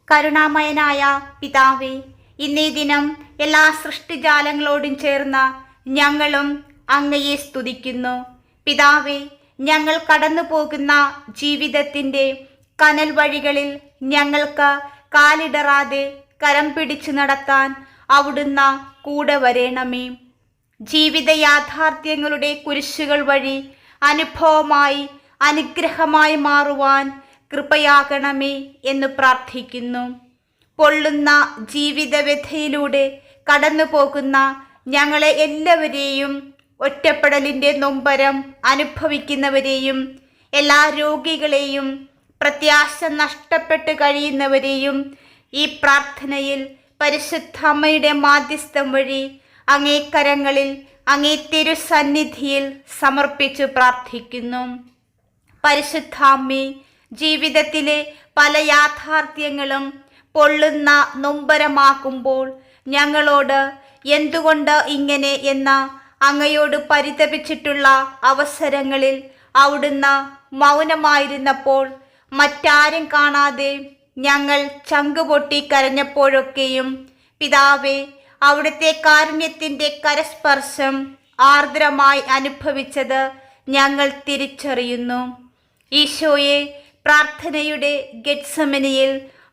കരുണാമയനായ പിതാവേ, ഇന്നീ ദിനം എല്ലാ സൃഷ്ടിജാലങ്ങളോടും ചേർന്ന ഞങ്ങളും അങ്ങയെ സ്തുതിക്കുന്നു. പിതാവേ, ഞങ്ങൾ കടന്നു പോകുന്ന ജീവിതത്തിൻ്റെ കനൽ വഴികളിൽ ഞങ്ങൾക്ക് കാലിടറാതെ കരം പിടിച്ചു നടത്താൻ അവിടുന്ന് കൂടെ വരേണമേ. ജീവിത യാഥാർത്ഥ്യങ്ങളുടെ കുരിശുകൾ വഴി അനുഭവമായി അനുഗ്രഹമായി മാറുവാൻ കൃപയാകണമേ എന്ന് പ്രാർത്ഥിക്കുന്നു. പൊള്ളുന്ന ജീവിതവ്യഥയിലൂടെ കടന്നു പോകുന്ന ഞങ്ങളെ എല്ലാവരെയും, ഒറ്റപ്പെടലിൻ്റെ നൊമ്പരം അനുഭവിക്കുന്നവരെയും, എല്ലാ രോഗികളെയും, പ്രത്യാശ നഷ്ടപ്പെട്ട് കഴിയുന്നവരെയും ഈ പ്രാർത്ഥനയിൽ പരിശുദ്ധ അമ്മയുടെ മാധ്യസ്ഥം വഴി അങ്ങേ കരങ്ങളിൽ, അങ്ങേ തിരുസന്നിധിയിൽ സമർപ്പിച്ചു പ്രാർത്ഥിക്കുന്നു. പരിശുദ്ധ അമ്മേ, ജീവിതത്തിലെ പല യാഥാർത്ഥ്യങ്ങളും പൊള്ളുന്ന നൊമ്പരമാക്കുമ്പോൾ ഞങ്ങളോട് എന്തുകൊണ്ട് ഇങ്ങനെ എന്ന അങ്ങയോട് പരിതപിച്ചിട്ടുള്ള അവസരങ്ങളിൽ അവിടുന്ന് മൗനമായിരുന്നപ്പോൾ, മറ്റാരും കാണാതെ ഞങ്ങൾ ചങ്കുപൊട്ടി കരഞ്ഞപ്പോഴൊക്കെയും പിതാവേ, അവിടുത്തെ കാരുണ്യത്തിൻ്റെ കരസ്പർശം ആർദ്രമായി അനുഭവിച്ചത് ഞങ്ങൾ തിരിച്ചറിയുന്നു. ഈശോയെ, പ്രാർത്ഥനയുടെ ഗെത്സമനിയിൽ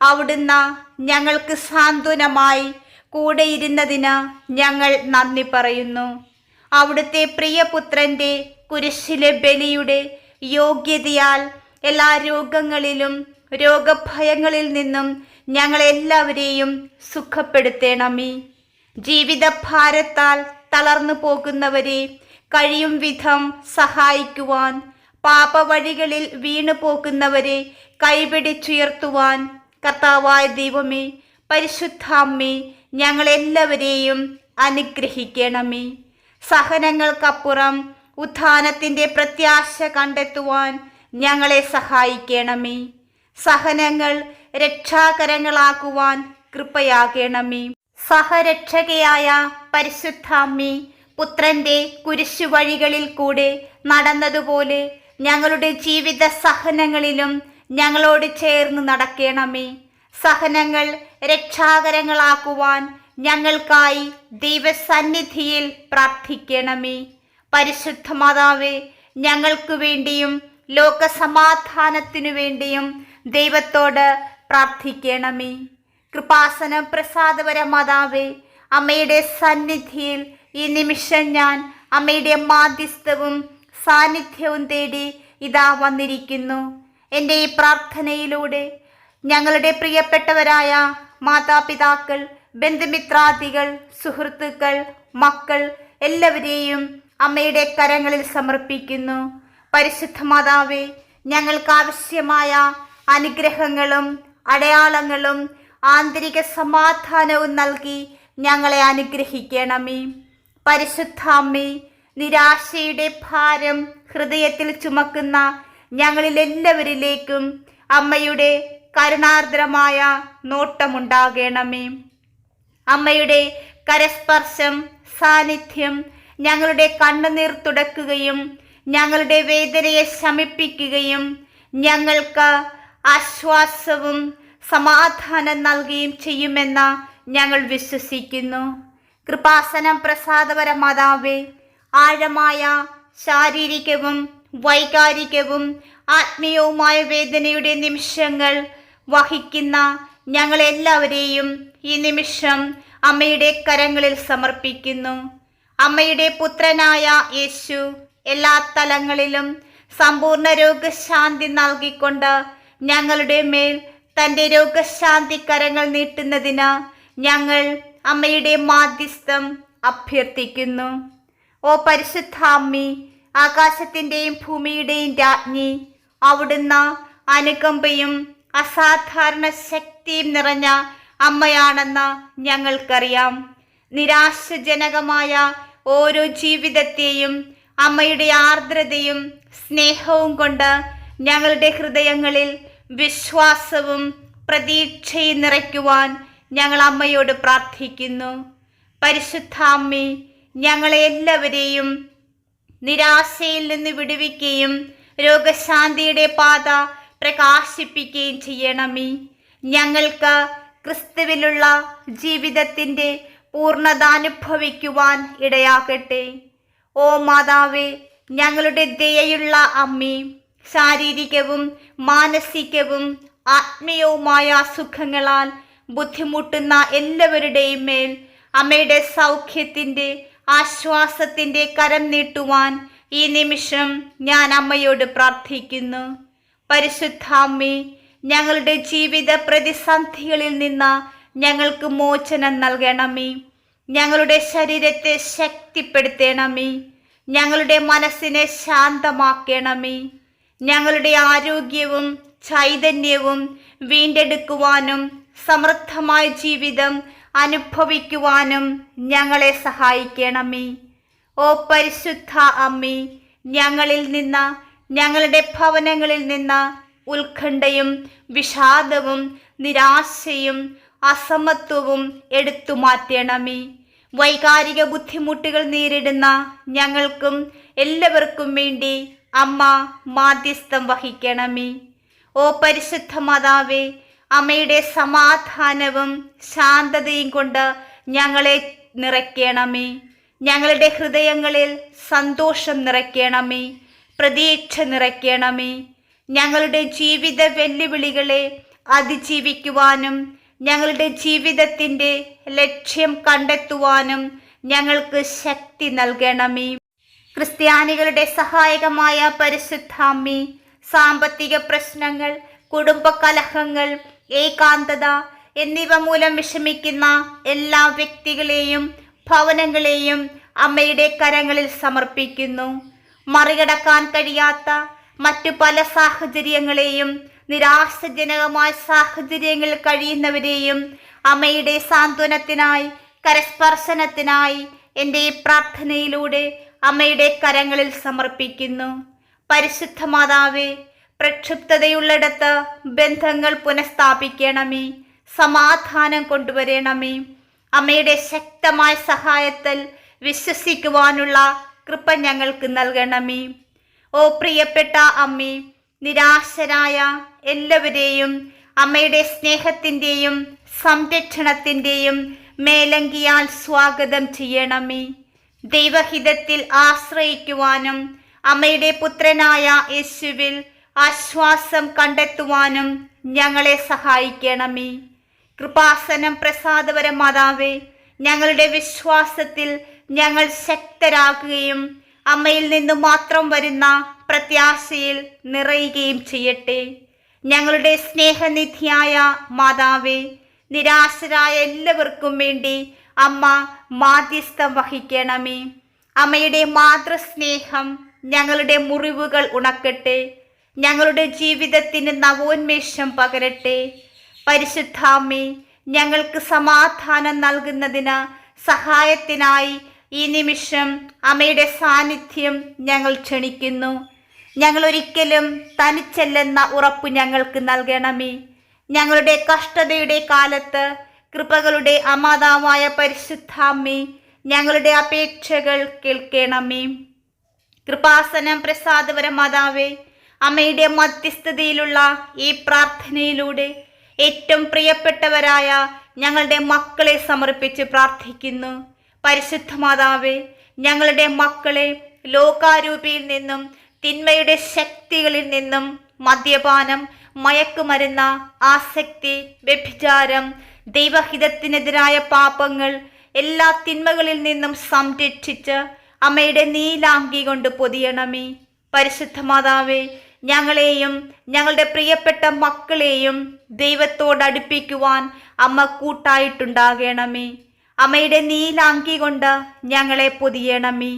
അവിടുന്ന് ഞങ്ങൾക്ക് സാന്ത്വനമായി കൂടെയിരുന്നതിന് ഞങ്ങൾ നന്ദി പറയുന്നു. അവിടുത്തെ പ്രിയപുത്രൻ്റെ കുരിശിലെ ബലിയുടെ യോഗ്യതയാൽ എല്ലാ രോഗങ്ങളിലും രോഗഭയങ്ങളിൽ നിന്നും ഞങ്ങളെല്ലാവരെയും സുഖപ്പെടുത്തണമേ. ജീവിതഭാരത്താൽ തളർന്നു പോകുന്നവരെ കഴിയും വിധം സഹായിക്കുവാൻ, പാപവഴികളിൽ വീണു പോകുന്നവരെ കൈപിടിച്ചുയർത്തുവാൻ കർത്താവായ ദൈവമേ, പരിശുദ്ധ അമ്മേ, ഞങ്ങളെല്ലാവരെയും അനുഗ്രഹിക്കണമേ. സഹനങ്ങൾക്കപ്പുറം ഉത്ഥാനത്തിൻ്റെ പ്രത്യാശ കണ്ടെത്തുവാൻ ഞങ്ങളെ സഹായിക്കണമേ. സഹനങ്ങൾ രക്ഷാകരങ്ങളാക്കുവാൻ കൃപയാകണമേ. സഹരക്ഷകയായ പരിശുദ്ധ അമ്മേ, പുത്രൻ്റെ കുരിശുവഴികളിൽ കൂടെ നടന്നതുപോലെ ഞങ്ങളുടെ ജീവിത സഹനങ്ങളിലും ഞങ്ങളോട് ചേർന്ന് നടക്കണമേ. സഹനങ്ങൾ രക്ഷാകരങ്ങളാക്കുവാൻ ഞങ്ങൾക്കായി ദൈവസന്നിധിയിൽ പ്രാർത്ഥിക്കണമേ. പരിശുദ്ധ മാതാവേ, ഞങ്ങൾക്ക് വേണ്ടിയും ലോകസമാധാനത്തിനു വേണ്ടിയും ദൈവത്തോട് പ്രാർത്ഥിക്കണമേ. കൃപാസന പ്രസാദപര മാതാവേ, അമ്മയുടെ സന്നിധിയിൽ ഈ നിമിഷം ഞാൻ അമ്മയുടെ മാധ്യസ്ഥവും സാന്നിധ്യവും തേടി ഇതാ വന്നിരിക്കുന്നു. എൻ്റെ ഈ പ്രാർത്ഥനയിലൂടെ ഞങ്ങളുടെ പ്രിയപ്പെട്ടവരായ മാതാപിതാക്കൾ, ബന്ധുമിത്രാദികൾ, സുഹൃത്തുക്കൾ, മക്കൾ എല്ലാവരെയും അമ്മയുടെ കരങ്ങളിൽ സമർപ്പിക്കുന്നു. പരിശുദ്ധ മാതാവേ, ഞങ്ങൾക്ക് ആവശ്യമായ അനുഗ്രഹങ്ങളും അടയാളങ്ങളും ആന്തരിക സമാധാനവും നൽകി ഞങ്ങളെ അനുഗ്രഹിക്കണമേ. പരിശുദ്ധ അമ്മേ, നിരാശയുടെ ഭാരം ഹൃദയത്തിൽ ചുമക്കുന്ന ഞങ്ങളിലെല്ലാവരിലേക്കും അമ്മയുടെ കരുണാർദ്രമായ നോട്ടമുണ്ടാകണമേ. അമ്മയുടെ കരസ്പർശം, സാന്നിധ്യം ഞങ്ങളുടെ കണ്ണുനീർ തുടക്കുകയും ഞങ്ങളുടെ വേദനയെ ശമിപ്പിക്കുകയും ഞങ്ങൾക്ക് ആശ്വാസവും സമാധാനം നൽകുകയും ചെയ്യുമെന്ന് ഞങ്ങൾ വിശ്വസിക്കുന്നു. കൃപാസനം പ്രസാദപര മാതാവേ, ആഴമായ ശാരീരികവും വൈകാരികവും ആത്മീയവുമായ വേദനയുടെ നിമിഷങ്ങൾ വഹിക്കുന്ന ഞങ്ങളെല്ലാവരെയും ഈ നിമിഷം അമ്മയുടെ കരങ്ങളിൽ സമർപ്പിക്കുന്നു. അമ്മയുടെ പുത്രനായ യേശു എല്ലാ തലങ്ങളിലും സമ്പൂർണ്ണ രോഗശാന്തി നൽകിക്കൊണ്ട് ഞങ്ങളുടെ മേൽ തൻ്റെ രോഗശാന്തി കരങ്ങൾ നീട്ടുന്നതിന് ഞങ്ങൾ അമ്മയുടെ മാധ്യസ്ഥം അഭ്യർത്ഥിക്കുന്നു. ഓ പരിശുദ്ധ അമ്മേ, ആകാശത്തിൻ്റെയും ഭൂമിയുടെയും രാജ്ഞി, അവിടുന്ന് അനുകമ്പയും അസാധാരണ ശക്തിയും നിറഞ്ഞ അമ്മയാണെന്ന് ഞങ്ങൾക്കറിയാം. നിരാശജനകമായ ഓരോ ജീവിതത്തെയും അമ്മയുടെ ആർദ്രതയും സ്നേഹവും കൊണ്ട് ഞങ്ങളുടെ ഹൃദയങ്ങളിൽ വിശ്വാസവും പ്രതീക്ഷയും നിറയ്ക്കുവാൻ ഞങ്ങൾ അമ്മയോട് പ്രാർത്ഥിക്കുന്നു. പരിശുദ്ധ അമ്മേ, ഞങ്ങളെ എല്ലാവരെയും നിരാശയിൽ നിന്ന് വിടുവിക്കുകയും രോഗശാന്തിയുടെ പാത പ്രകാശിപ്പിക്കുകയും ചെയ്യണമേ. ഞങ്ങൾക്ക് ക്രിസ്തുവിലുള്ള ജീവിതത്തിൻ്റെ പൂർണ്ണത അനുഭവിക്കുവാൻ ഇടയാകട്ടെ. ഓ മാതാവേ, ഞങ്ങളുടെ ദയയുള്ള അമ്മേ, ശാരീരികവും മാനസികവും ആത്മീയവുമായ അസുഖങ്ങളാൽ ബുദ്ധിമുട്ടുന്ന എല്ലാവരുടെയും മേൽ അമ്മയുടെ സൗഖ്യത്തിൻ്റെ ആശ്വാസത്തിൻ്റെ കരം നീട്ടുവാൻ ഈ നിമിഷം ഞാൻ അമ്മയോട് പ്രാർത്ഥിക്കുന്നു. പരിശുദ്ധ അമ്മേ, ഞങ്ങളുടെ ജീവിത പ്രതിസന്ധികളിൽ നിന്ന് ഞങ്ങൾക്ക് മോചനം നൽകണമേ. ഞങ്ങളുടെ ശരീരത്തെ ശക്തിപ്പെടുത്തണമേ. ഞങ്ങളുടെ മനസ്സിനെ ശാന്തമാക്കണമേ. ഞങ്ങളുടെ ആരോഗ്യവും ചൈതന്യവും വീണ്ടെടുക്കുവാനും സമൃദ്ധമായ ജീവിതം അനുഭവിക്കുവാനും ഞങ്ങളെ സഹായിക്കണമേ. ഓ പരിശുദ്ധ അമ്മേ, ഞങ്ങളിൽ നിന്ന്, ഞങ്ങളുടെ ഭവനങ്ങളിൽ നിന്ന് ഉത്കണ്ഠയും വിഷാദവും നിരാശയും അസമത്വവും എടുത്തു മാറ്റണമേ. വൈകാരിക ബുദ്ധിമുട്ടുകൾ നേരിടുന്ന ഞങ്ങൾക്കും എല്ലാവർക്കും വേണ്ടി അമ്മ മാധ്യസ്ഥം വഹിക്കണമേ. ഓ പരിശുദ്ധ മാതാവേ, അമ്മയുടെ സമാധാനവും ശാന്തതയും കൊണ്ട് ഞങ്ങളെ നിറയ്ക്കണമേ. ഞങ്ങളുടെ ഹൃദയങ്ങളിൽ സന്തോഷം നിറയ്ക്കണമേ, പ്രതീക്ഷ നിറയ്ക്കണമേ. ഞങ്ങളുടെ ജീവിത വെല്ലുവിളികളെ അതിജീവിക്കുവാനും ഞങ്ങളുടെ ജീവിതത്തിൻ്റെ ലക്ഷ്യം കണ്ടെത്തുവാനും ഞങ്ങൾക്ക് ശക്തി നൽകണമേ. ക്രിസ്ത്യാനികളുടെ സഹായകമായ പരിശുദ്ധ അമ്മേ, സാമ്പത്തിക പ്രശ്നങ്ങൾ, കുടുംബ കലഹങ്ങൾ, ഏകാന്തത എന്നിവ മൂലം വിഷമിക്കുന്ന എല്ലാ വ്യക്തികളെയും ഭവനങ്ങളെയും അമ്മയുടെ കരങ്ങളിൽ സമർപ്പിക്കുന്നു. മറികടക്കാൻ കഴിയാത്ത മറ്റു പല സാഹചര്യങ്ങളെയും, നിരാശജനകമായ സാഹചര്യങ്ങളിൽ കഴിയുന്നവരെയും അമ്മയുടെ സാന്ത്വനത്തിനായി, കരസ്പർശനത്തിനായി എൻ്റെ ഈ പ്രാർത്ഥനയിലൂടെ അമ്മയുടെ കരങ്ങളിൽ സമർപ്പിക്കുന്നു. പരിശുദ്ധ മാതാവേ, പ്രക്ഷുബ്ധതയുള്ളിടത്ത് ബന്ധങ്ങൾ പുനഃസ്ഥാപിക്കണമേ, സമാധാനം കൊണ്ടുവരണമേ. അമ്മയുടെ ശക്തമായ സഹായത്തിൽ വിശ്വസിക്കുവാനുള്ള കൃപ ഞങ്ങൾക്ക് നൽകണമേ. ഓ പ്രിയപ്പെട്ട അമ്മേ, നിരാശരായ എല്ലാവരെയും അമ്മയുടെ സ്നേഹത്തിൻ്റെയും സംരക്ഷണത്തിൻ്റെയും മേലങ്കിയാൽ സ്വാഗതം ചെയ്യണമേ. ദൈവഹിതത്തിൽ ആശ്രയിക്കുവാനും അമ്മയുടെ പുത്രനായ യേശുവിൽ ആശ്വാസം കണ്ടെത്തുവാനും ഞങ്ങളെ സഹായിക്കണമേ. കൃപാസനം പ്രസാദപര മാതാവേ, ഞങ്ങളുടെ വിശ്വാസത്തിൽ ഞങ്ങൾ ശക്തരാകുകയും അമ്മയിൽ നിന്ന് മാത്രം വരുന്ന പ്രത്യാശയിൽ നിറയുകയും ചെയ്യട്ടെ. ഞങ്ങളുടെ സ്നേഹനിധിയായ മാതാവേ, നിരാശരായ എല്ലാവർക്കും വേണ്ടി അമ്മ മാധ്യസ്ഥം വഹിക്കണമേ. അമ്മയുടെ മാതൃസ്നേഹം ഞങ്ങളുടെ മുറിവുകൾ ഉണക്കട്ടെ, ഞങ്ങളുടെ ജീവിതത്തിന് നവോന്മേഷം പകരട്ടെ. പരിശുദ്ധാമ്മേ, ഞങ്ങൾക്ക് സമാധാനം നൽകുന്നതിന് സഹായത്തിനായി ഈ നിമിഷം അമ്മയുടെ സാന്നിധ്യം ഞങ്ങൾ ക്ഷണിക്കുന്നു. ഞങ്ങൾ ഒരിക്കലും തനിച്ചല്ലെന്ന ഉറപ്പ് ഞങ്ങൾക്ക് നൽകണമേ. ഞങ്ങളുടെ കഷ്ടതയുടെ കാലത്ത് കൃപകളുടെ അമാതാവായ പരിശുദ്ധാമ്മേ, ഞങ്ങളുടെ അപേക്ഷകൾ കേൾക്കണമേ. കൃപാസനം പ്രസാദപര മാതാവേ, അമ്മയുടെ മധ്യസ്ഥതയിലുള്ള ഈ പ്രാർത്ഥനയിലൂടെ ഏറ്റവും പ്രിയപ്പെട്ടവരായ ഞങ്ങളുടെ മക്കളെ സമർപ്പിച്ച് പ്രാർത്ഥിക്കുന്നു. പരിശുദ്ധ മാതാവേ, ഞങ്ങളുടെ മക്കളെ ലോകാരൂപിയിൽ നിന്നും തിന്മയുടെ ശക്തികളിൽ നിന്നും, മദ്യപാനം, മയക്കുമരുന്ന്, ആസക്തി, വ്യഭിചാരം, ദൈവഹിതത്തിനെതിരായ പാപങ്ങൾ, എല്ലാ തിന്മകളിൽ നിന്നും സംരക്ഷിച്ച് അമ്മയുടെ നീലാങ്കി കൊണ്ട് പൊതിയണമേ. പരിശുദ്ധ മാതാവേ, ഞങ്ങളെയും ഞങ്ങളുടെ പ്രിയപ്പെട്ട മക്കളെയും ദൈവത്തോടടുപ്പിക്കുവാൻ അമ്മ കൂട്ടായിട്ടുണ്ടാകണമേ. അമ്മയുടെ നീലാങ്കി കൊണ്ട് ഞങ്ങളെ പൊതിയണമേ.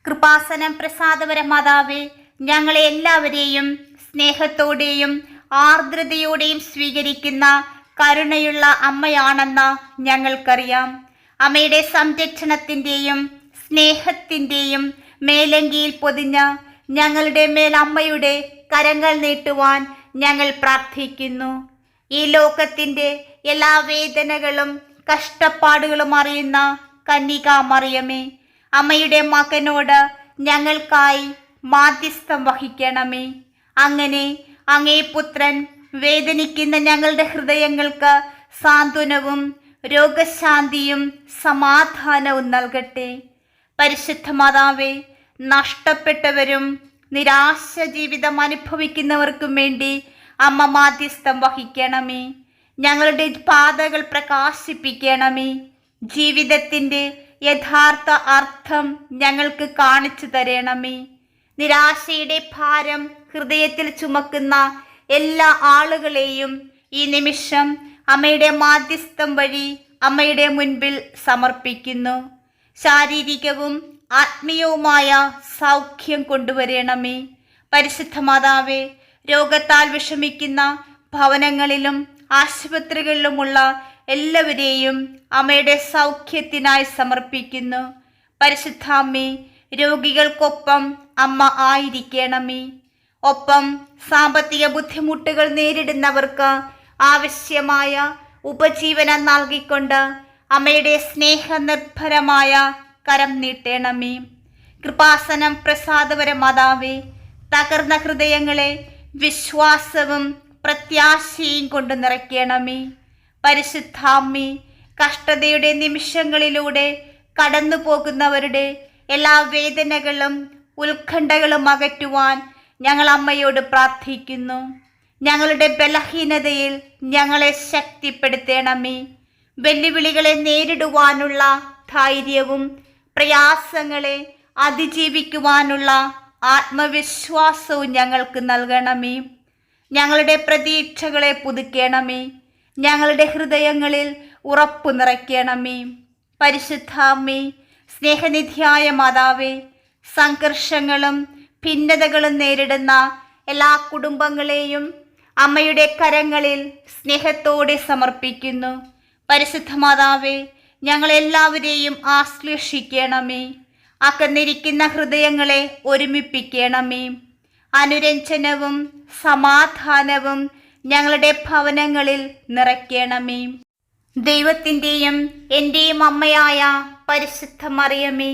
കൃപാസനം പ്രസാദപര മാതാവേ, ഞങ്ങളെ എല്ലാവരെയും സ്നേഹത്തോടെയും ആർദ്രതയോടെയും സ്വീകരിക്കുന്ന കരുണയുള്ള അമ്മയാണെന്ന് ഞങ്ങൾക്കറിയാം. അമ്മയുടെ സംരക്ഷണത്തിൻ്റെയും സ്നേഹത്തിൻ്റെയും മേലങ്കിയിൽ പൊതിഞ്ഞ ഞങ്ങളുടെ മേൽ അമ്മയുടെ കരങ്ങൾ നീട്ടുവാൻ ഞങ്ങൾ പ്രാർത്ഥിക്കുന്നു. ഈ ലോകത്തിൻ്റെ എല്ലാ വേദനകളും കഷ്ടപ്പാടുകളും അറിയുന്ന കന്യകാ മറിയമേ, അമ്മയുടെ മകനോട് ഞങ്ങൾക്കായി മാധ്യസ്ഥം വഹിക്കണമേ. അങ്ങനെ അങ്ങേ പുത്രൻ വേദനിക്കുന്ന ഞങ്ങളുടെ ഹൃദയങ്ങൾക്ക് സാന്ത്വനവും രോഗശാന്തിയും സമാധാനവും നൽകട്ടെ. പരിശുദ്ധ മാതാവേ, നഷ്ടപ്പെട്ടവരും നിരാശ ജീവിതം അനുഭവിക്കുന്നവർക്കും വേണ്ടി അമ്മ മാധ്യസ്ഥം വഹിക്കണമേ. ഞങ്ങളുടെ പാതകൾ പ്രകാശിപ്പിക്കണമേ. ജീവിതത്തിൻ്റെ യഥാർത്ഥ അർത്ഥം ഞങ്ങൾക്ക് കാണിച്ചു തരണമേ. നിരാശയുടെ ഭാരം ഹൃദയത്തിൽ ചുമക്കുന്ന എല്ലാ ആളുകളെയും ഈ നിമിഷം അമ്മയുടെ മാധ്യസ്ഥം വഴി അമ്മയുടെ മുൻപിൽ സമർപ്പിക്കുന്നു. ശാരീരികവും ആത്മീയവുമായ സൗഖ്യം കൊണ്ടുവരണമേ. പരിശുദ്ധ മാതാവേ, രോഗത്താൽ വിഷമിക്കുന്ന ഭവനങ്ങളിലും ആശുപത്രികളിലുമുള്ള എല്ലാവരെയും അമ്മയുടെ സൗഖ്യത്തിനായി സമർപ്പിക്കുന്നു. പരിശുദ്ധ അമ്മേ, രോഗികൾക്കൊപ്പം അമ്മ ആയിരിക്കണമേ. ഒപ്പം സാമ്പത്തിക ബുദ്ധിമുട്ടുകൾ നേരിടുന്നവർക്ക് ആവശ്യമായ ഉപജീവനം നൽകിക്കൊണ്ട് അമ്മയുടെ സ്നേഹനിർഭരമായ കരം നീട്ടണമേ. കൃപാസനം പ്രസാദപര മാതാവേ, തകർന്ന ഹൃദയങ്ങളെ വിശ്വാസവും പ്രത്യാശയും കൊണ്ട് നിറയ്ക്കണമേ. പരിശുദ്ധാമ്മേ, കഷ്ടതയുടെ നിമിഷങ്ങളിലൂടെ കടന്നു പോകുന്നവരുടെ എല്ലാ വേദനകളും ഉത്കണ്ഠകളും അകറ്റുവാൻ ഞങ്ങൾ അമ്മയോട് പ്രാർത്ഥിക്കുന്നു. ഞങ്ങളുടെ ബലഹീനതയിൽ ഞങ്ങളെ ശക്തിപ്പെടുത്തണമേ. വെല്ലുവിളികളെ നേരിടുവാനുള്ള ധൈര്യവും പ്രയാസങ്ങളെ അതിജീവിക്കുവാനുള്ള ആത്മവിശ്വാസവും ഞങ്ങൾക്ക് നൽകണമേ. ഞങ്ങളുടെ പ്രതീക്ഷകളെ പുതുക്കണമേ. ഞങ്ങളുടെ ഹൃദയങ്ങളിൽ ഉറപ്പു നിറയ്ക്കണമേ. പരിശുദ്ധ അമ്മേ, സ്നേഹനിധിയായ മാതാവേ, സംഘർഷങ്ങളും ഭിന്നതകളും നേരിടുന്ന എല്ലാ കുടുംബങ്ങളെയും അമ്മയുടെ കരങ്ങളിൽ സ്നേഹത്തോടെ സമർപ്പിക്കുന്നു. പരിശുദ്ധ മാതാവേ, ഞങ്ങളെല്ലാവരെയും ആശ്ലേഷിക്കണമേ. അകന്നിരിക്കുന്ന ഹൃദയങ്ങളെ ഒരുമിപ്പിക്കണമേ. അനുരഞ്ജനവും സമാധാനവും ഞങ്ങളുടെ ഭവനങ്ങളിൽ നിറയ്ക്കണമേ. ദൈവത്തിൻ്റെയും എൻ്റെയും അമ്മയായ പരിശുദ്ധ മറിയമേ,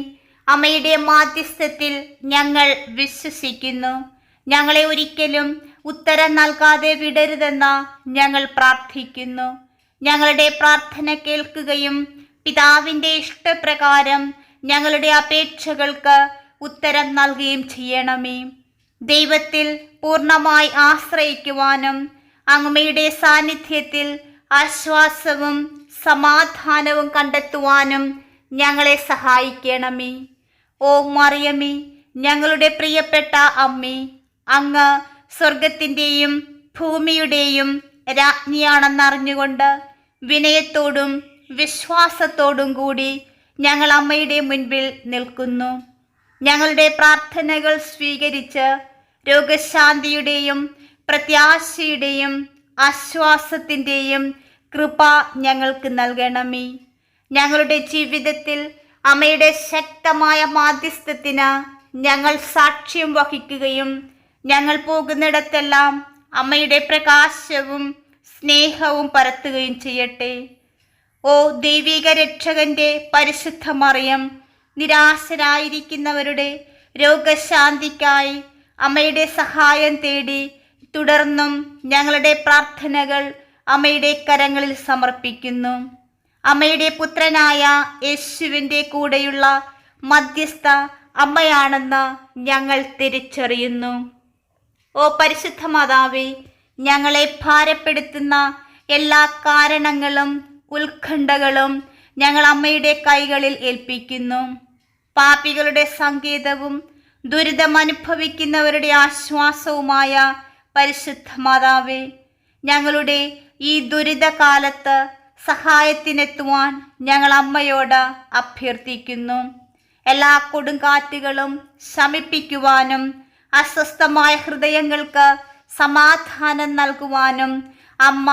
അമ്മയുടെ മാധ്യസ്ഥത്തിൽ ഞങ്ങൾ വിശ്വസിക്കുന്നു. ഞങ്ങളെ ഒരിക്കലും ഉത്തരം നൽകാതെ വിടരുതെന്ന് ഞങ്ങൾ പ്രാർത്ഥിക്കുന്നു. ഞങ്ങളുടെ പ്രാർത്ഥന കേൾക്കുകയും പിതാവിൻ്റെ ഇഷ്ടപ്രകാരം ഞങ്ങളുടെ അപേക്ഷകൾക്ക് ഉത്തരം നൽകുകയും ചെയ്യണമേ. ദൈവത്തിൽ പൂർണ്ണമായി ആശ്രയിക്കുവാനും അങ്ങയുടെ സാന്നിധ്യത്തിൽ ആശ്വാസവും സമാധാനവും കണ്ടെത്തുവാനും ഞങ്ങളെ സഹായിക്കണമേ. ഓ മറിയമേ, ഞങ്ങളുടെ പ്രിയപ്പെട്ട അമ്മേ, അങ്ങ് സ്വർഗത്തിൻ്റെയും ഭൂമിയുടെയും രാജ്ഞിയാണെന്നറിഞ്ഞുകൊണ്ട് വിനയത്തോടും വിശ്വാസത്തോടും കൂടി ഞങ്ങൾ അമ്മയുടെ മുൻപിൽ നിൽക്കുന്നു. ഞങ്ങളുടെ പ്രാർത്ഥനകൾ സ്വീകരിച്ച് രോഗശാന്തിയുടെയും പ്രത്യാശയുടെയും ആശ്വാസത്തിൻ്റെയും കൃപ ഞങ്ങൾക്ക് നൽകണമേ. ഞങ്ങളുടെ ജീവിതത്തിൽ അമ്മയുടെ ശക്തമായ മാധ്യസ്ഥത്തിന് ഞങ്ങൾ സാക്ഷ്യം വഹിക്കുകയും ഞങ്ങൾ പോകുന്നിടത്തെല്ലാം അമ്മയുടെ പ്രകാശവും സ്നേഹവും പരത്തുകയും ചെയ്യട്ടെ. ഓ ദൈവിക രക്ഷകന്റെ പരിശുദ്ധ മറിയം, നിരാശരായിരിക്കുന്നവരുടെ രോഗശാന്തിക്കായി അമ്മയുടെ സഹായം തേടി തുടർന്നും ഞങ്ങളുടെ പ്രാർത്ഥനകൾ അമ്മയുടെ കരങ്ങളിൽ സമർപ്പിക്കുന്നു. അമ്മയുടെ പുത്രനായ യേശുവിൻ്റെ കൂടെയുള്ള മധ്യസ്ഥ അമ്മയാണെന്ന് ഞങ്ങൾ തിരിച്ചറിയുന്നു. ഓ പരിശുദ്ധ മാതാവേ, ഞങ്ങളെ ഭാരപ്പെടുത്തുന്ന എല്ലാ കാരണങ്ങളും ഉത്കണ്ഠകളും ഞങ്ങൾ അമ്മയുടെ കൈകളിൽ ഏൽപ്പിക്കുന്നു. പാപികളുടെ സങ്കേതവും ദുരിതമനുഭവിക്കുന്നവരുടെ ആശ്വാസവുമായ പരിശുദ്ധ മാതാവേ, ഞങ്ങളുടെ ഈ ദുരിതകാലത്ത് സഹായത്തിനെത്തുവാൻ ഞങ്ങൾ അമ്മയോട് അഭ്യർത്ഥിക്കുന്നു. എല്ലാ കൊടുങ്കാറ്റുകളും ശമിപ്പിക്കുവാനും അസ്വസ്ഥമായ ഹൃദയങ്ങൾക്ക് സമാധാനം നൽകുവാനും അമ്മ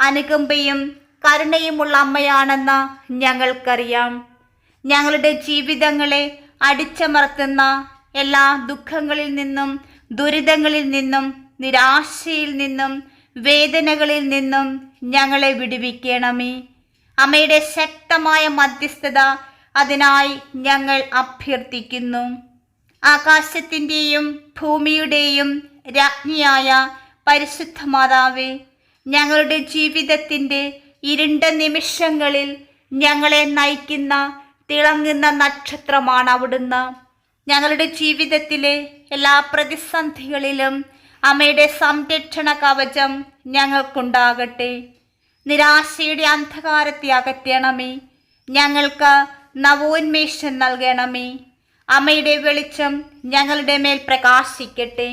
അനുകമ്പയും കരുണയുമുള്ള അമ്മയാണെന്ന് ഞങ്ങൾക്കറിയാം. ഞങ്ങളുടെ ജീവിതങ്ങളെ അടിച്ചമർത്തുന്ന എല്ലാ ദുഃഖങ്ങളിൽ നിന്നും ദുരിതങ്ങളിൽ നിന്നും നിരാശയിൽ നിന്നും വേദനകളിൽ നിന്നും ഞങ്ങളെ വിടുവിക്കണമേ. അമ്മയുടെ ശക്തമായ മധ്യസ്ഥത അതിനായി ഞങ്ങൾ അഭ്യർത്ഥിക്കുന്നു. ആകാശത്തിൻ്റെയും ഭൂമിയുടെയും രാജ്ഞിയായ പരിശുദ്ധ മാതാവേ, ഞങ്ങളുടെ ജീവിതത്തിൻ്റെ ഇരുണ്ട നിമിഷങ്ങളിൽ ഞങ്ങളെ നയിക്കുന്ന തിളങ്ങുന്ന നക്ഷത്രമാണ് അവിടുന്ന്. ഞങ്ങളുടെ ജീവിതത്തിലെ എല്ലാ പ്രതിസന്ധികളിലും അമ്മയുടെ സംരക്ഷണ കവചം ഞങ്ങൾക്കുണ്ടാകട്ടെ. നിരാശയുടെ അന്ധകാരത്തെ അകറ്റണമേ. ഞങ്ങൾക്ക് നവോന്മേഷം നൽകണമേ. അമ്മയുടെ വെളിച്ചം ഞങ്ങളുടെ മേൽ പ്രകാശിക്കട്ടെ.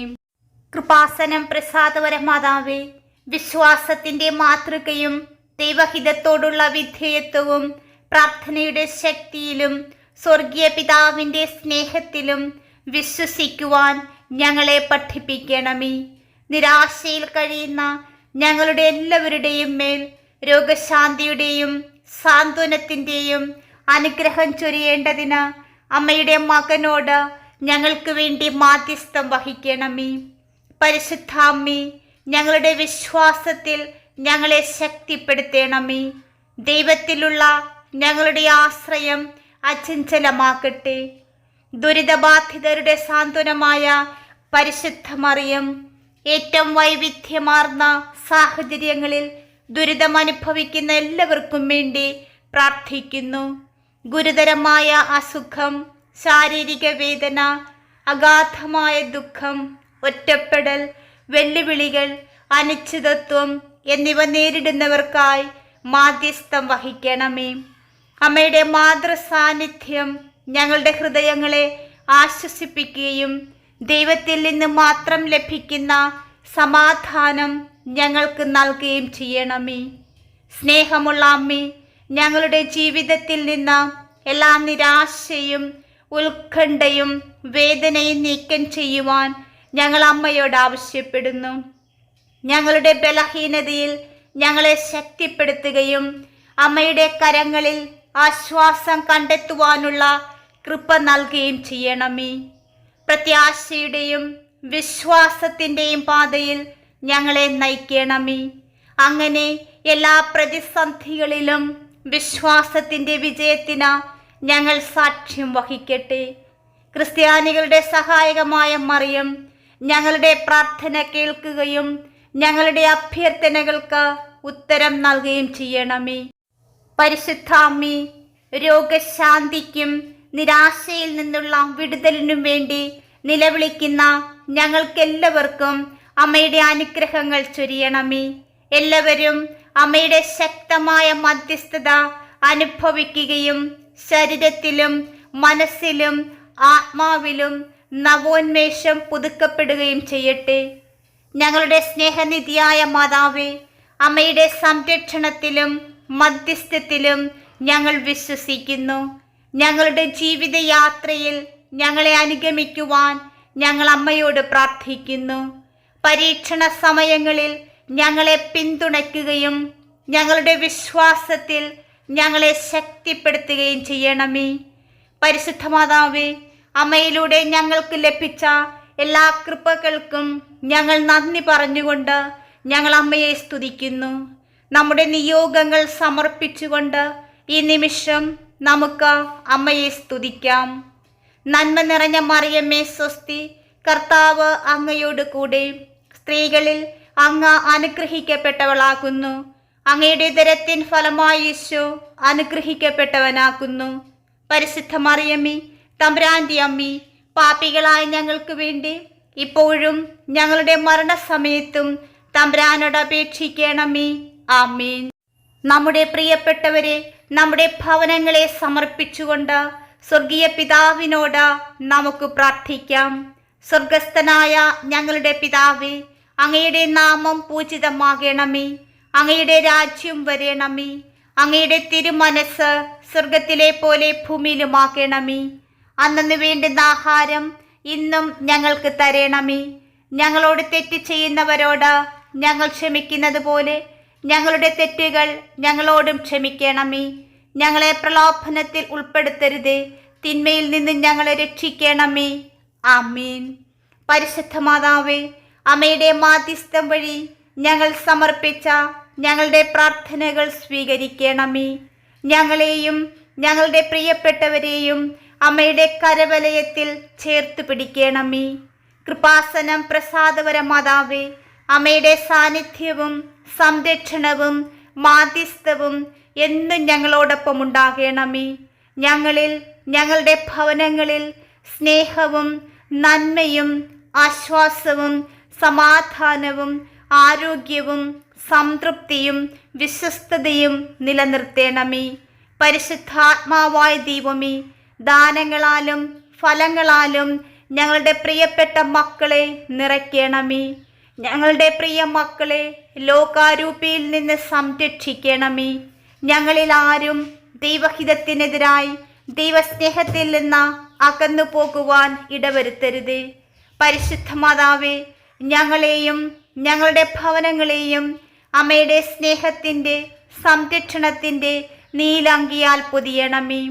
കൃപാസനം പ്രസാദവര മാതാവേ, വിശ്വാസത്തിൻ്റെ മാതൃകയും ദൈവഹിതത്തോടുള്ള വിധേയത്വവും പ്രാർത്ഥനയുടെ ശക്തിയിലും സ്വർഗീയ പിതാവിൻ്റെ സ്നേഹത്തിലും വിശ്വസിക്കുവാൻ ഞങ്ങളെ പഠിപ്പിക്കണമേ. നിരാശയിൽ കഴിയുന്ന ഞങ്ങളുടെ എല്ലാവരുടെയും മേൽ രോഗശാന്തിയുടെയും സാന്ത്വനത്തിൻ്റെയും അനുഗ്രഹം ചൊരിയേണ്ടതിന് അമ്മയുടെ മകനോട് ഞങ്ങൾക്ക് വേണ്ടി മാധ്യസ്ഥം വഹിക്കണമേ. പരിശുദ്ധ അമ്മേ, ഞങ്ങളുടെ വിശ്വാസത്തിൽ ഞങ്ങളെ ശക്തിപ്പെടുത്തണമേ. ദൈവത്തിലുള്ള ഞങ്ങളുടെ ആശ്രയം അചഞ്ചലമാക്കട്ടെ. ദുരിതബാധിതരുടെ സാന്ത്വനമായ പരിശുദ്ധ മറിയം, ഏറ്റവും വൈവിധ്യമാർന്ന സാഹചര്യങ്ങളിൽ ദുരിതമനുഭവിക്കുന്ന എല്ലാവർക്കും വേണ്ടി പ്രാർത്ഥിക്കുന്നു. ഗുരുതരമായ അസുഖം, ശാരീരിക വേദന, അഗാധമായ ദുഃഖം, ഒറ്റപ്പെടൽ, വെല്ലുവിളികൾ, അനിശ്ചിതത്വം എന്നിവ നേരിടുന്നവർക്കായി മാധ്യസ്ഥം വഹിക്കണമേ. അമ്മയുടെ മാതൃസാന്നിധ്യം ഞങ്ങളുടെ ഹൃദയങ്ങളെ ആശ്വസിപ്പിക്കുകയും ദൈവത്തിൽ നിന്ന് മാത്രം ലഭിക്കുന്ന സമാധാനം ഞങ്ങൾക്ക് നൽകുകയും ചെയ്യണമേ. സ്നേഹമുള്ള അമ്മേ, ഞങ്ങളുടെ ജീവിതത്തിൽ നിന്ന് എല്ലാ നിരാശയും ഉത്കണ്ഠയും വേദനയും നീക്കം ചെയ്യുവാൻ ഞങ്ങൾ അമ്മയോട് ആവശ്യപ്പെടുന്നു. ഞങ്ങളുടെ ബലഹീനതയിൽ ഞങ്ങളെ ശക്തിപ്പെടുത്തുകയും അമ്മയുടെ കരങ്ങളിൽ ആശ്വാസം കണ്ടെത്തുവാനുള്ള കൃപ നൽകുകയും ചെയ്യണമേ. പ്രത്യാശയുടെയും വിശ്വാസത്തിൻ്റെയും പാതയിൽ ഞങ്ങളെ നയിക്കണമേ. അങ്ങനെ എല്ലാ പ്രതിസന്ധികളിലും വിശ്വാസത്തിൻ്റെ വിജയത്തിന് ഞങ്ങൾ സാക്ഷ്യം വഹിക്കട്ടെ. ക്രിസ്ത്യാനികളുടെ സഹായകമായ മറിയം ഞങ്ങളുടെ പ്രാർത്ഥന കേൾക്കുകയും ഞങ്ങളുടെ അഭ്യർത്ഥനകൾക്ക് ഉത്തരം നൽകുകയും ചെയ്യണമേ. പരിശുദ്ധ അമ്മേ, രോഗശാന്തിക്കും നിരാശയിൽ നിന്നുള്ള വിടുതലിനും വേണ്ടി നിലവിളിക്കുന്ന ഞങ്ങൾക്കെല്ലാവർക്കും അമ്മയുടെ അനുഗ്രഹങ്ങൾ ചൊരിയണമേ. എല്ലാവരും അമ്മയുടെ ശക്തമായ മധ്യസ്ഥത അനുഭവിക്കുകയും ശരീരത്തിലും മനസ്സിലും ആത്മാവിലും നവോന്മേഷം പുതുക്കപ്പെടുകയും ചെയ്യട്ടെ. ഞങ്ങളുടെ സ്നേഹനിധിയായ മാതാവേ, അമ്മയുടെ സംരക്ഷണത്തിലും മധ്യസ്ഥത്തിലും ഞങ്ങൾ വിശ്വസിക്കുന്നു. ഞങ്ങളുടെ ജീവിതയാത്രയിൽ ഞങ്ങളെ അനുഗമിക്കുവാൻ ഞങ്ങൾ അമ്മയോട് പ്രാർത്ഥിക്കുന്നു. പരീക്ഷണ സമയങ്ങളിൽ ഞങ്ങളെ പിന്തുണയ്ക്കുകയും ഞങ്ങളുടെ വിശ്വാസത്തിൽ ഞങ്ങളെ ശക്തിപ്പെടുത്തുകയും ചെയ്യണമേ. പരിശുദ്ധ മാതാവേ, അമ്മയിലൂടെ ഞങ്ങൾക്ക് ലഭിച്ച എല്ലാ കൃപകൾക്കും ഞങ്ങൾ നന്ദി പറഞ്ഞുകൊണ്ട് ഞങ്ങൾ അമ്മയെ സ്തുതിക്കുന്നു. നമ്മുടെ നിയോഗങ്ങൾ സമർപ്പിച്ചുകൊണ്ട് ഈ നിമിഷം നമുക്ക് അമ്മയെ സ്തുതിക്കാം. നന്മ നിറഞ്ഞ മറിയമ്മേ സ്വസ്തി, കർത്താവ് അങ്ങയോട് കൂടെ, സ്ത്രീകളിൽ അങ്ങ് അനുഗ്രഹിക്കപ്പെട്ടവളാകുന്നു. അങ്ങയുടെ ഉദരത്തിൻ ഫലമായി ഈശോ അനുഗ്രഹിക്കപ്പെട്ടവനാകുന്നു. പരിശുദ്ധ മറിയമ്മേ, തമ്പുരാന്റെ അമ്മേ, പാപികളായ ഞങ്ങൾക്ക് വേണ്ടി ഇപ്പോഴും ഞങ്ങളുടെ മരണസമയത്തും തമ്പുരാനോട് അപേക്ഷിക്കണമേ. ആമേൻ. നമ്മുടെ പ്രിയപ്പെട്ടവരെ നമ്മുടെ ഭവനങ്ങളെ സമർപ്പിച്ചുകൊണ്ട് സ്വർഗീയ പിതാവിനോട് നമുക്ക് പ്രാർത്ഥിക്കാം. സ്വർഗസ്ഥനായ ഞങ്ങളുടെ പിതാവേ, അങ്ങയുടെ നാമം പൂജിതമാകണമേ. അങ്ങയുടെ രാജ്യം വരണമേ. അങ്ങയുടെ തിരുമനസ് സ്വർഗത്തിലെ പോലെ ഭൂമിയിലുമാകണമേ. അന്നു വേണ്ടുന്ന ആഹാരം ഇന്നും ഞങ്ങൾക്ക് തരണമേ. ഞങ്ങളോട് തെറ്റ് ചെയ്യുന്നവരോട് ഞങ്ങൾ ക്ഷമിക്കുന്നത് പോലെ ഞങ്ങളുടെ തെറ്റുകൾ ഞങ്ങളോടും ക്ഷമിക്കണമേ. ഞങ്ങളെ പ്രലോഭനത്തിൽ ഉൾപ്പെടുത്തരുതേ, തിന്മയിൽ നിന്ന് ഞങ്ങളെ രക്ഷിക്കണമേ. ആമീൻ. പരിശുദ്ധ മാതാവേ, അമ്മയുടെ മാധ്യസ്ഥം വഴി ഞങ്ങൾ സമർപ്പിച്ച ഞങ്ങളുടെ പ്രാർത്ഥനകൾ സ്വീകരിക്കണമേ. ഞങ്ങളെയും ഞങ്ങളുടെ പ്രിയപ്പെട്ടവരെയും അമ്മയുടെ കരവലയത്തിൽ ചേർത്ത് പിടിക്കണമേ. കൃപാസനം പ്രസാദവര മാതാവേ, അമ്മയുടെ സാന്നിധ്യവും സംരക്ഷണവും മാധ്യസ്ഥവും എന്നും ഞങ്ങളോടൊപ്പം ഉണ്ടാകണമേ. ഞങ്ങളിൽ, ഞങ്ങളുടെ ഭവനങ്ങളിൽ സ്നേഹവും നന്മയും ആശ്വാസവും സമാധാനവും ആരോഗ്യവും സംതൃപ്തിയും വിശ്വസ്തതയും നിലനിർത്തേണമേ. പരിശുദ്ധാത്മാവായ ദൈവമേ, ദാനങ്ങളാലും ഫലങ്ങളാലും ഞങ്ങളുടെ പ്രിയപ്പെട്ട മക്കളെ നിറയ്ക്കണമേ. ഞങ്ങളുടെ പ്രിയ മക്കളെ ലോകാരൂപിയിൽ നിന്ന് സംരക്ഷിക്കണമേ. ഞങ്ങളിൽ ആരും ദൈവഹിതത്തിനെതിരായി ദൈവസ്നേഹത്തിൽ നിന്ന് അകന്നു പോകുവാൻ ഇടവരുത്തരുത്. പരിശുദ്ധ മാതാവേ, ഞങ്ങളെയും ഞങ്ങളുടെ ഭവനങ്ങളെയും അമ്മയുടെ സ്നേഹത്തിൻ്റെ സംരക്ഷണത്തിൻ്റെ നീലങ്കിയാൽ പൊതിയണമേ.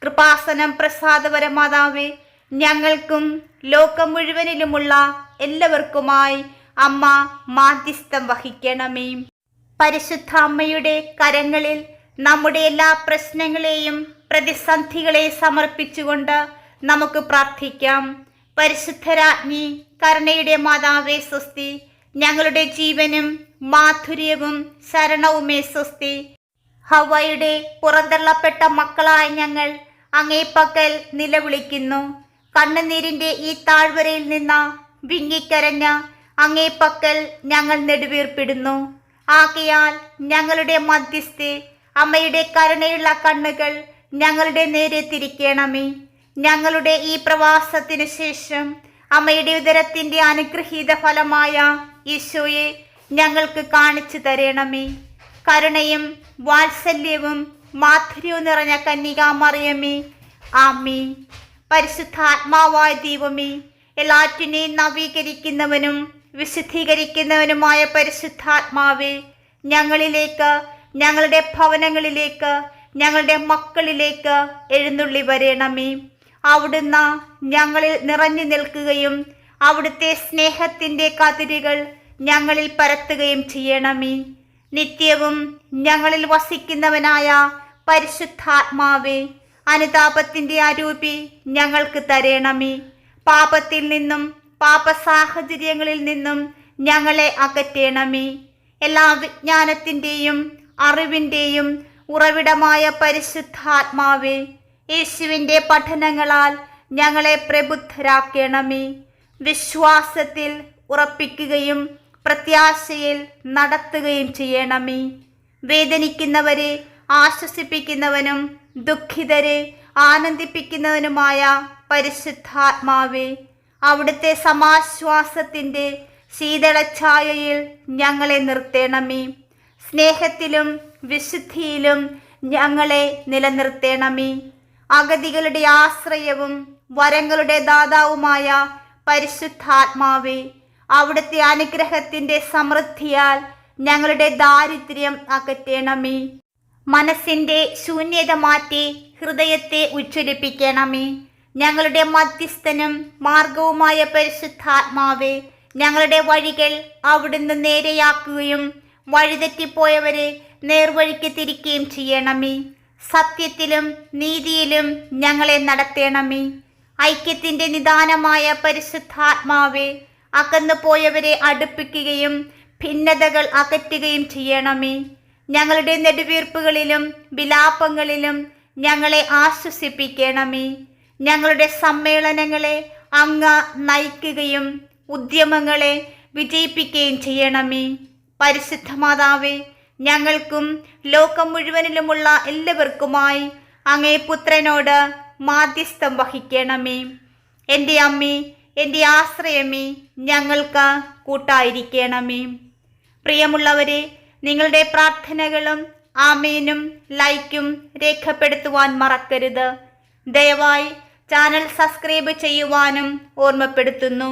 കൃപാസനം പ്രസാദപര മാതാവേ, ഞങ്ങൾക്കും ലോകം മുഴുവനിലുമുള്ള എല്ലാവർക്കുമായി അമ്മ മാധ്യസ്ഥം വഹിക്കണമേ. പരിശുദ്ധ അമ്മയുടെ കരങ്ങളിൽ നമ്മുടെ എല്ലാ പ്രശ്നങ്ങളെയും പ്രതിസന്ധികളെയും സമർപ്പിച്ചുകൊണ്ട് നമുക്ക് പ്രാർത്ഥിക്കാം. പരിശുദ്ധരാജ്ഞി, കരുണയുടെ മാതാവേ സ്വസ്തി. ഞങ്ങളുടെ ജീവനും മാധുര്യവും ശരണവുമേ സ്വസ്തി. ഹവ്വയുടെ പുറന്തള്ളപ്പെട്ട മക്കളായ ഞങ്ങൾ അങ്ങേപ്പക്കൽ നിലവിളിക്കുന്നു. കണ്ണുനീരിൻ്റെ ഈ താഴ്വരയിൽ നിന്ന് വിങ്ങിക്കരഞ്ഞ അങ്ങേപ്പക്കൽ ഞങ്ങൾ നെടുവീർപ്പിടുന്നു. ആകയാൽ ഞങ്ങളുടെ മധ്യസ്ഥെ, അമ്മയുടെ കരുണയുള്ള കണ്ണുകൾ ഞങ്ങളുടെ നേരെ തിരിക്കണമേ. ഞങ്ങളുടെ ഈ പ്രവാസത്തിനു ശേഷം അമ്മയുടെ ഉദരത്തിൻ്റെ അനുഗ്രഹീത ഫലമായ ഈശോയെ ഞങ്ങൾക്ക് കാണിച്ചു തരണമേ. കരുണയും വാത്സല്യവും മാധുര്യവും നിറഞ്ഞ കന്യകാമറിയമേ, ആമേൻ. പരിശുദ്ധാത്മാവായ ദൈവമേ, എല്ലാറ്റിനെയും നവീകരിക്കുന്നവനും വിശുദ്ധീകരിക്കുന്നവനുമായ പരിശുദ്ധാത്മാവേ, ഞങ്ങളിലേക്ക്, ഞങ്ങളുടെ ഭവനങ്ങളിലേക്ക്, ഞങ്ങളുടെ മക്കളിലേക്ക് എഴുന്നള്ളി വരണമേ. അവിടുന്ന് ഞങ്ങളിൽ നിറഞ്ഞു നിൽക്കുകയും അവിടുത്തെ സ്നേഹത്തിൻ്റെ കതിരുകൾ ഞങ്ങളിൽ പരത്തുകയും ചെയ്യണമേ. നിത്യവും ഞങ്ങളിൽ വസിക്കുന്നവനായ പരിശുദ്ധാത്മാവേ, അനുതാപത്തിൻ്റെ അരൂപി ഞങ്ങൾക്ക് തരണമേ. പാപത്തിൽ നിന്നും പാപ സാഹചര്യങ്ങളിൽ നിന്നും ഞങ്ങളെ അകറ്റണമേ. എല്ലാ വിജ്ഞാനത്തിൻ്റെയും അറിവിൻ്റെയും ഉറവിടമായ പരിശുദ്ധാത്മാവേ, യേശുവിൻ്റെ പഠനങ്ങളാൽ ഞങ്ങളെ പ്രബുദ്ധരാക്കണമേ. വിശ്വാസത്തിൽ ഉറപ്പിക്കുകയും പ്രത്യാശയിൽ നടത്തുകയും ചെയ്യണമേ. വേദനിക്കുന്നവരെ ആശ്വസിപ്പിക്കുന്നവനും ദുഃഖിതരെ ആനന്ദിപ്പിക്കുന്നവനുമായ പരിശുദ്ധാത്മാവേ, അവിടുത്തെ സമാശ്വാസത്തിൻ്റെ ശീതളഛായയിൽ ഞങ്ങളെ നിർത്തണമേ. സ്നേഹത്തിലും വിശുദ്ധിയിലും ഞങ്ങളെ നിലനിർത്തണമേ. അഗതികളുടെ ആശ്രയവും വരങ്ങളുടെ ദാതാവുമായ പരിശുദ്ധാത്മാവേ, അവിടുത്തെ അനുഗ്രഹത്തിൻ്റെ സമൃദ്ധിയാൽ ഞങ്ങളുടെ ദാരിദ്ര്യം അകറ്റണമേ. മനസ്സിൻ്റെ ശൂന്യത മാറ്റി ഹൃദയത്തെ ഉജ്ജ്വലിപ്പിക്കണമേ. ഞങ്ങളുടെ മധ്യസ്ഥനും മാർഗവുമായ പരിശുദ്ധാത്മാവേ, ഞങ്ങളുടെ വഴികൾ അവിടുന്ന് നേരെയാക്കുകയും വഴിതെറ്റിപ്പോയവരെ നേർവഴിക്ക് തിരിക്കുകയും ചെയ്യണമേ. സത്യത്തിലും നീതിയിലും ഞങ്ങളെ നടത്തണമേ. ഐക്യത്തിൻ്റെ നിദാനമായ പരിശുദ്ധാത്മാവേ, അകന്നു പോയവരെ അടുപ്പിക്കുകയും ഭിന്നതകൾ അകറ്റുകയും ചെയ്യണമേ. ഞങ്ങളുടെ നെടുവീർപ്പുകളിലും വിലാപങ്ങളിലും ഞങ്ങളെ ആശ്വസിപ്പിക്കണമേ. ഞങ്ങളുടെ സമ്മേളനങ്ങളെ അങ്ങ് നയിക്കുകയും ഉദ്യമങ്ങളെ വിജയിപ്പിക്കുകയും ചെയ്യണമേ. പരിശുദ്ധ മാതാവേ, ഞങ്ങൾക്കും ലോകം മുഴുവനിലുമുള്ള എല്ലാവർക്കുമായി അങ്ങേ പുത്രനോട് മാധ്യസ്ഥം വഹിക്കണമേ. എൻ്റെ അമ്മേ, എൻ്റെ ആശ്രയമേ, ഞങ്ങൾക്ക് കൂട്ടായിരിക്കണമേ. പ്രിയമുള്ളവരെ, നിങ്ങളുടെ പ്രാർത്ഥനകളും ആമേനും ലൈക്കും രേഖപ്പെടുത്തുവാൻ മറക്കരുത്. ദയവായി ചാനൽ സബ്സ്ക്രൈബ് ചെയ്യുവാനും ഓർമ്മപ്പെടുത്തുന്നു.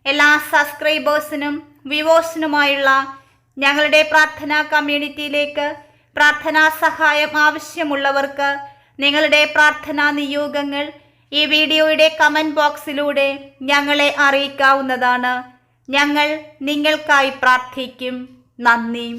എല്ലാ സബ്സ്ക്രൈബേഴ്സിനും വ്യൂവേഴ്സിനുമായുള്ള ഞങ്ങളുടെ പ്രാർത്ഥനാ കമ്മ്യൂണിറ്റിയിലേക്ക് പ്രാർത്ഥനാ സഹായം ആവശ്യമുള്ളവർക്ക് നിങ്ങളുടെ പ്രാർത്ഥനാ നിയോഗങ്ങൾ ഈ വീഡിയോയുടെ കമൻറ്റ് ബോക്സിലൂടെ ഞങ്ങളെ അറിയിക്കാവുന്നതാണ്. ഞങ്ങൾ നിങ്ങൾക്കായി പ്രാർത്ഥിക്കും. നന്ദി.